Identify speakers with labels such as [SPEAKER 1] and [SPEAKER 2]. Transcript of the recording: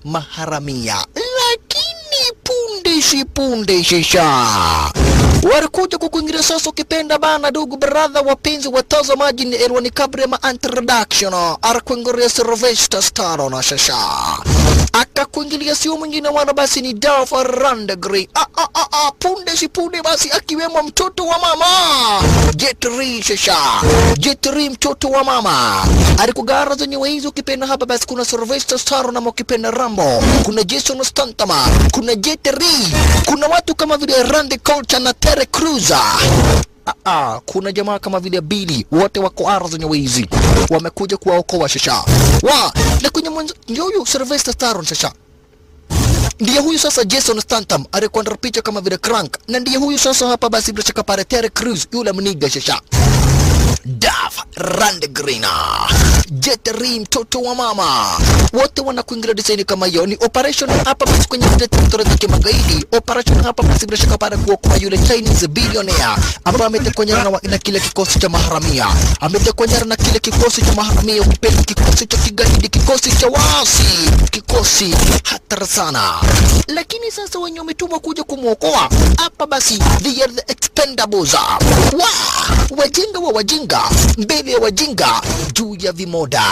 [SPEAKER 1] maharamia. Lakini punde shisha walikuja kukuingilia sasa ukipenda bana ndugu brother wapenzi watazamaji ni Elwani Kabri ma introduction arakuingilia Sylvester Stallone na shasha akakuingilia sio mwingine wana basi ni Dolph Lundgren punde basi akiwemo mtoto wa mama Jet Li shasha Jet Li mtoto wa mama alikugara zenye hizo ukipenda hapa basi kuna Sylvester Stallone na ukipenda Rambo kuna Jason Statham kuna Jet Li kuna watu kama vile Randy Couture na Terry Crews kuna jamaa kama vile Billy wote wako ardhi zenye hizi wamekuja kuwaokoa shasha na kwenye mwanzo ndio huyu Sylvester Stallone shasha ndiye huyu sasa Jason Statham alikuwa ndara picha kama vile Crank na ndiye huyu sasa hapa basi bila shaka pale Terry Crews yule mniga shasha Dolph Lundgren Jet Li mtoto wa mama wote wanakuingilia design kama hiyo ni operation hapa basi kwenye territory za kimagaidi operation hapa basi bila shaka para kuokoa yule Chinese billionaire ambaye ametekonyana na kile kikosi cha maharamia ametekonyana na kile kikosi cha maharamia ukipenda kikosi cha kigaidi kikosi cha wasi kikosi hatari sana lakini sasa wenye umetumwa kuja kumuokoa hapa basi they are the expendables wajinga wa wajinga mbele ya wajinga juu ya vimoda